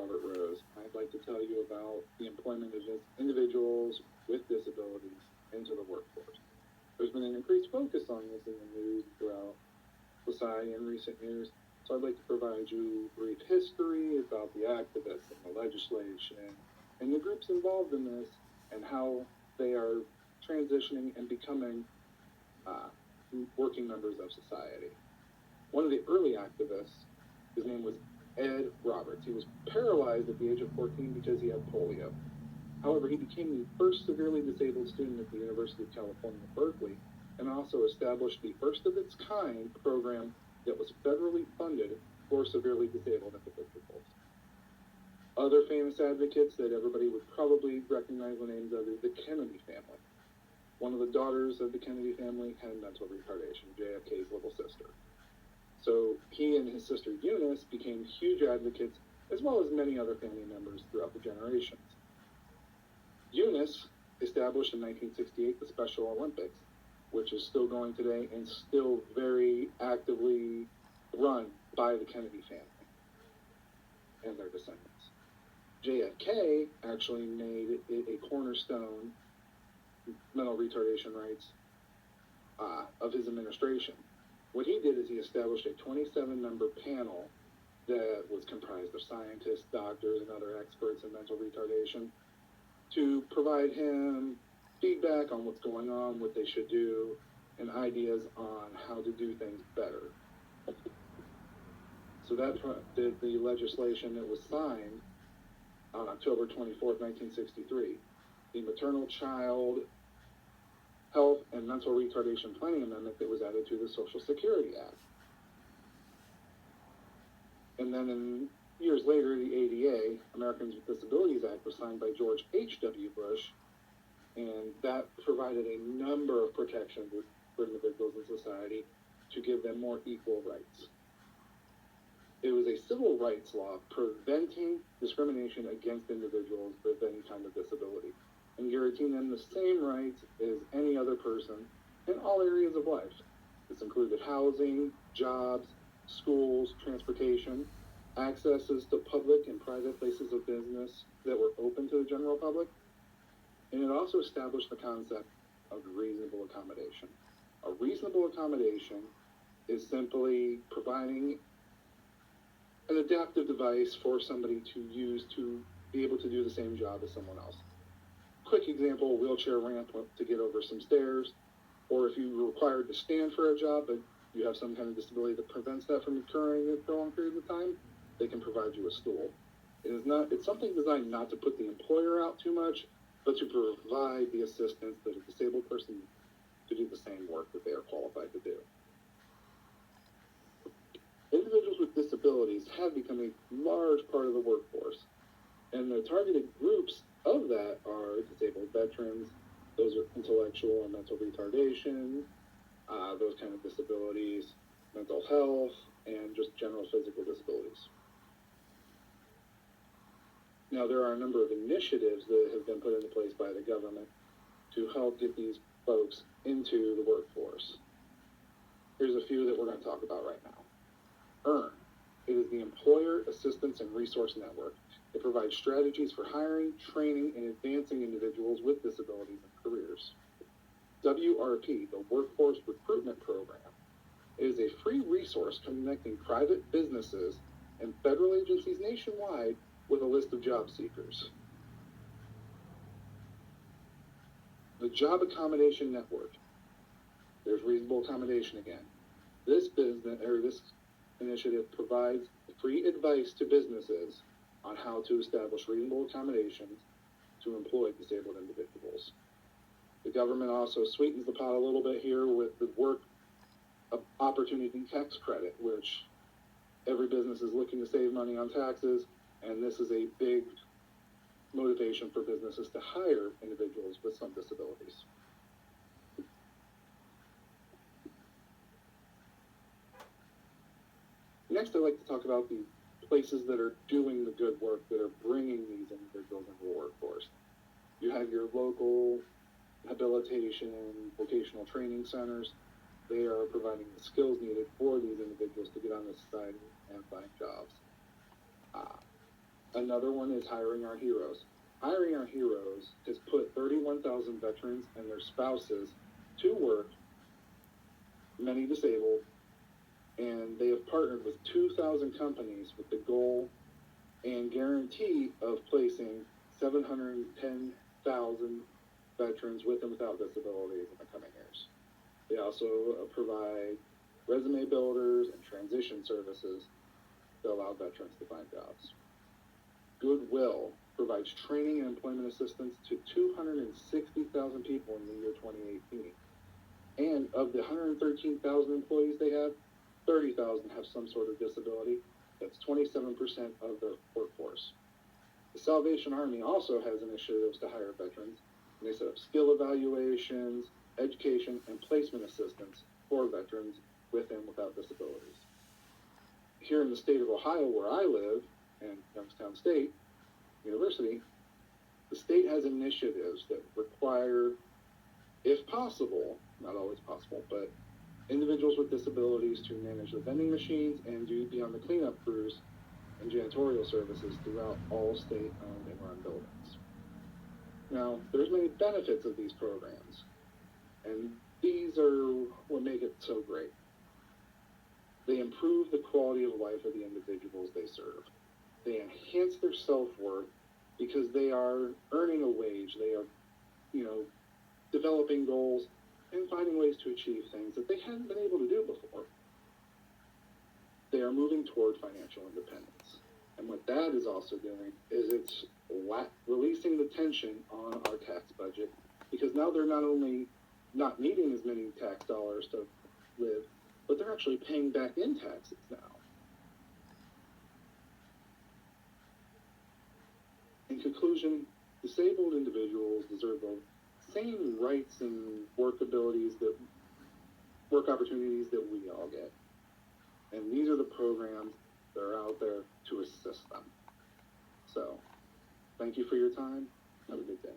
Robert Rose. I'd like to tell you about the employment of individuals with disabilities into the workforce. There's been an increased focus on this in the news throughout society in recent years, so I'd like to provide you a brief history about the activists and the legislation and the groups involved in this and how they are transitioning and becoming working members of society. One of the early activists, his name was Ed Roberts. He was paralyzed at the age of 14 because he had polio. However, he became the first severely disabled student at the University of California, Berkeley, and also established the first of its kind program that was federally funded for severely disabled individuals. Other famous advocates that everybody would probably recognize the names of is the Kennedy family. One of the daughters of the Kennedy family had mental retardation, JFK's little sister. So he and his sister Eunice became huge advocates, as well as many other family members throughout the generations. Eunice established in 1968 the Special Olympics, which is still going today and still very actively run by the Kennedy family and their descendants. JFK actually made it a cornerstone mental retardation rights of his administration. What he did is he established a 27-member panel that was comprised of scientists, doctors, and other experts in mental retardation to provide him feedback on what's going on, what they should do, and ideas on how to do things better. So that the legislation that was signed on October 24th, 1963, the Maternal Child Health and Mental Retardation Planning Amendment that was added to the Social Security Act. And then years later, the ADA, Americans with Disabilities Act, was signed by George H.W. Bush, and that provided a number of protections for individuals in society to give them more equal rights. It was a civil rights law preventing discrimination against individuals with any kind of disability and guaranteeing them the same rights as any other person in all areas of life. This included housing, jobs, schools, transportation, accesses to public and private places of business that were open to the general public, and it also established the concept of reasonable accommodation. A reasonable accommodation is simply providing an adaptive device for somebody to use to be able to do the same job as someone else. Quick example, a wheelchair ramp to get over some stairs, or if you were required to stand for a job, but you have some kind of disability that prevents that from occurring for long periods of time, they can provide you a stool. It's something designed not to put the employer out too much, but to provide the assistance that a disabled person needs to do the same work that they are qualified to do. Individuals with disabilities have become a large part of the workforce, and the targeted groups of that are disabled veterans, those with intellectual and mental retardation, those kind of disabilities, mental health, and just general physical disabilities. Now, there are a number of initiatives that have been put into place by the government to help get these folks into the workforce. Here's a few that we're going to talk about right now. EARN. It is the Employer Assistance and Resource Network. It provides strategies for hiring, training, and advancing individuals with disabilities and careers. WRP, the Workforce Recruitment Program. It is a free resource connecting private businesses and federal agencies nationwide with a list of job seekers. The Job Accommodation Network. There's reasonable accommodation again. This initiative provides free advice to businesses on how to establish reasonable accommodations to employ disabled individuals. The government also sweetens the pot a little bit here with the Work Opportunity Tax Credit, which every business is looking to save money on taxes, and this is a big motivation for businesses to hire individuals with some disabilities. Next, I'd like to talk about the places that are doing the good work, that are bringing these individuals into the workforce. You have your local habilitation, vocational training centers. They are providing the skills needed for these individuals to get on the society and find jobs. Another one is hiring our heroes. Hiring our heroes has put 31,000 veterans and their spouses to work, many disabled, and they have partnered with 2,000 companies with the goal and guarantee of placing 710,000 veterans with and without disabilities in the coming years. They also provide resume builders and transition services to allow veterans to find jobs. Goodwill provides training and employment assistance to 260,000 people in the year 2018. And of the 113,000 employees they have, 30,000 have some sort of disability. That's 27% of their workforce. The Salvation Army also has initiatives to hire veterans, and they set up skill evaluations, education, and placement assistance for veterans with and without disabilities. Here in the state of Ohio, where I live, and Youngstown State University, the state has initiatives that require, if possible, not always possible, but individuals with disabilities to manage the vending machines and be on the cleanup crews and janitorial services throughout all state-owned and run buildings. Now, there's many benefits of these programs, and these are what make it so great. They improve the quality of life of the individuals they serve. They enhance their self-worth because they are earning a wage. They are, developing goals and finding ways to achieve things that they hadn't been able to do before. They are moving toward financial independence. And what that is also doing is it's releasing the tension on our tax budget, because now they're not only not needing as many tax dollars to live, but they're actually paying back in taxes now. In conclusion, disabled individuals deserve the same rights and work opportunities that we all get. And these are the programs that are out there to assist them. So, thank you for your time. Have a good day.